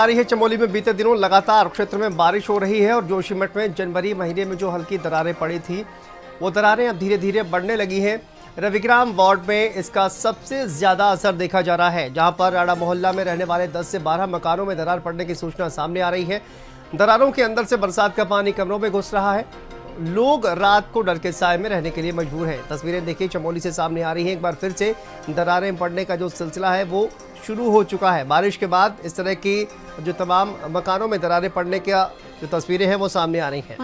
आ रही है। चमोली में बीते दिनों लगातार क्षेत्र में बारिश हो रही है और जोशीमठ में जनवरी महीने में जो हल्की दरारें पड़ी थी वो दरारें अब धीरे धीरे बढ़ने लगी हैं। रविग्राम वार्ड में इसका सबसे ज्यादा असर देखा जा रहा है, जहां पर राणा मोहल्ला में रहने वाले 10 से 12 मकानों में दरार पड़ने की सूचना सामने आ रही है। दरारों के अंदर से बरसात का पानी कमरों में घुस रहा है। लोग रात को डर के साए में रहने के लिए मजबूर हैं। तस्वीरें देखिए चमोली से सामने आ रही हैं। एक बार फिर से दरारें पड़ने का जो सिलसिला है वो शुरू हो चुका है। बारिश के बाद इस तरह की जो तमाम मकानों में दरारें पड़ने का जो तस्वीरें हैं वो सामने आ रही हैं।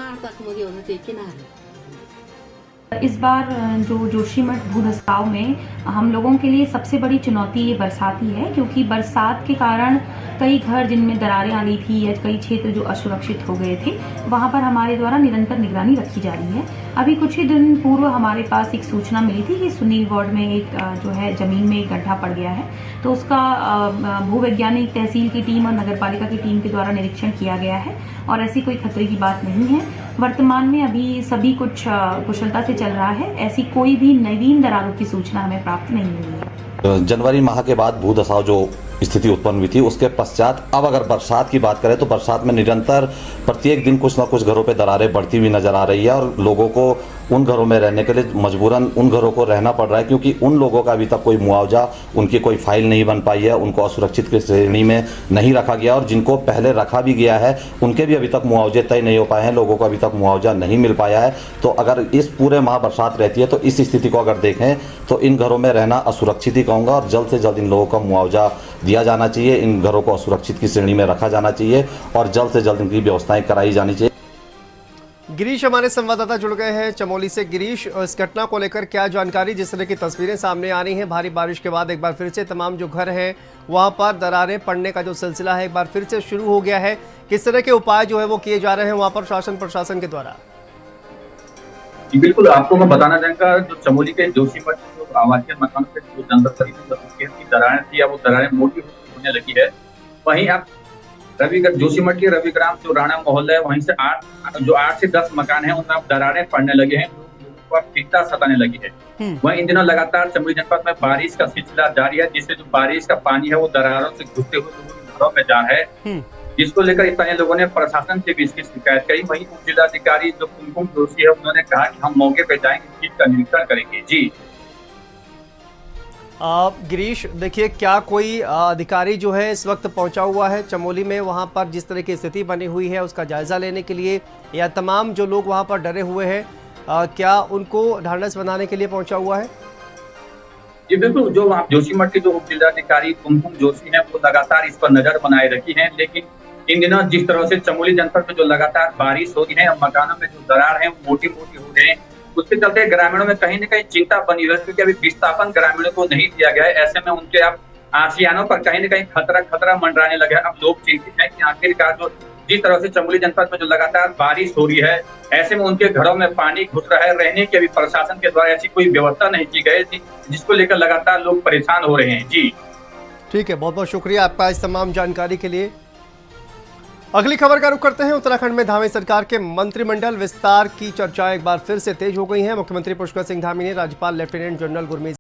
इस बार जो जोशीमठ भूधसाव में हम लोगों के लिए सबसे बड़ी चुनौती ये बरसात ही है, क्योंकि बरसात के कारण कई घर जिनमें दरारें आ गई थी या कई क्षेत्र जो असुरक्षित हो गए थे, वहां पर हमारे द्वारा निरंतर निगरानी रखी जा रही है। अभी कुछ ही दिन पूर्व हमारे पास एक सूचना मिली थी कि सुनील वार्ड में एक जो है जमीन में एक गड्ढा पड़ गया है, तो उसका भूवैज्ञानिक तहसील की टीम और नगरपालिका की टीम के द्वारा निरीक्षण किया गया है और ऐसी कोई खतरे की बात नहीं है। वर्तमान में अभी सभी कुछ कुशलता से चल रहा है। ऐसी कोई भी नवीन दरारों की सूचना हमें प्राप्त नहीं हुई है। जनवरी माह के बाद भूधसाव जो स्थिति उत्पन्न हुई थी उसके पश्चात अब अगर बरसात की बात करें तो बरसात में निरंतर प्रत्येक दिन कुछ ना कुछ घरों पे दरारें बढ़ती हुई नजर आ रही है और लोगों को उन घरों में रहने के लिए मजबूरन उन घरों को रहना पड़ रहा है, क्योंकि उन लोगों का अभी तक कोई मुआवजा, उनकी कोई फाइल नहीं बन पाई है, उनको असुरक्षित की श्रेणी में नहीं रखा गया और जिनको पहले रखा भी गया है उनके भी अभी तक मुआवजे तय नहीं हो पाए हैं, लोगों को अभी तक मुआवजा नहीं मिल पाया है। तो अगर इस पूरे माह बरसात रहती है तो इस स्थिति को अगर देखें तो इन घरों में रहना असुरक्षित ही कहूँगा और जल्द से जल्द इन लोगों का मुआवजा दिया जाना चाहिए, इन घरों को असुरक्षित की श्रेणी में रखा जाना चाहिए और जल्द से जल्द इनकी व्यवस्थाएं कराई जानी चाहिए। गिरीश हमारे संवाददाता जुड़ गए हैं चमोली से। गिरीश, इस घटना को लेकर क्या जानकारी? जिस तरह की तस्वीरें सामने आ रही हैं, भारी बारिश के बाद एक बार फिर से तमाम जो घर हैं वहां पर दरारें पड़ने का जो सिलसिला है एक बार फिर से शुरू हो गया है। किस तरह के उपाय जो है वो किए जा रहे हैं वहां पर शासन प्रशासन के द्वारा? जी बिल्कुल, आपको मैं बताना चाहूंगा जो चमोली के जोशीमठ जो आवासीय मकानों के जो जनवरी की दरारें थी वो दरारें मोटी होने लगी है। वहीं आप जोशीमठ के रविग्राम जो राणा मोहल्ला है वहीं से 8 से 10 मकान है उनमें अब दरारें पड़ने लगे हैं, लोगों को चिंता सताने लगी है। वहीं इन दिनों लगातार चमोली जनपद में बारिश का सिलसिला जारी है, जिससे जो बारिश का पानी है वो दरारों से घुसते हुए लोगों के घरों में जा रहा है, जिसको लेकर स्थानीय लोगों ने प्रशासन से भी इसकी शिकायत करी। वहीं उप जिलाधिकारी जो कुमकुम जोशी है उन्होंने कहा कि हम मौके पर जाएंगे, इस चीज का निरीक्षण करेंगे। जी गिरीश, देखिए क्या कोई अधिकारी जो है इस वक्त पहुंचा हुआ है चमोली में वहां पर जिस तरह की स्थिति बनी हुई है उसका जायजा लेने के लिए, या तमाम जो लोग वहां पर डरे हुए हैं क्या उनको ढांढस बनाने के लिए पहुंचा हुआ है? जी बिल्कुल, जो आप जोशीमठ के जो उप जिलाधिकारी कुमकुम जोशी हैं वो लगातार इस पर नजर बनाए रखी है, लेकिन इन दिनों जिस तरह से चमोली जनपद में जो लगातार बारिश हो रही है, मकानों में जो दरार है वो मोटी मोटी हो रहे हैं, उसके चलते ग्रामीणों में कहीं न कहीं चिंता बनी हुई है, क्योंकि अभी विस्थापन ग्रामीणों को नहीं दिया गया है। ऐसे में उनके अब आशियानों पर कहीं न कहीं खतरा मंडराने लगे। अब लोग चिंतित हैं कि आखिरकार जो जिस तरह से चमोली जनपद में जो लगातार बारिश हो रही है, ऐसे में उनके घरों में पानी घुस रहा है, रहने की अभी प्रशासन के द्वारा ऐसी कोई व्यवस्था नहीं की गई, जिसको लेकर लगातार लोग परेशान हो रहे हैं। जी ठीक है, बहुत बहुत शुक्रिया आपका इस तमाम जानकारी के लिए। अगली खबर का रुख करते हैं। उत्तराखंड में धामी सरकार के मंत्रिमंडल विस्तार की चर्चा एक बार फिर से तेज हो गई है। मुख्यमंत्री पुष्कर सिंह धामी ने राज्यपाल लेफ्टिनेंट जनरल गुरमीत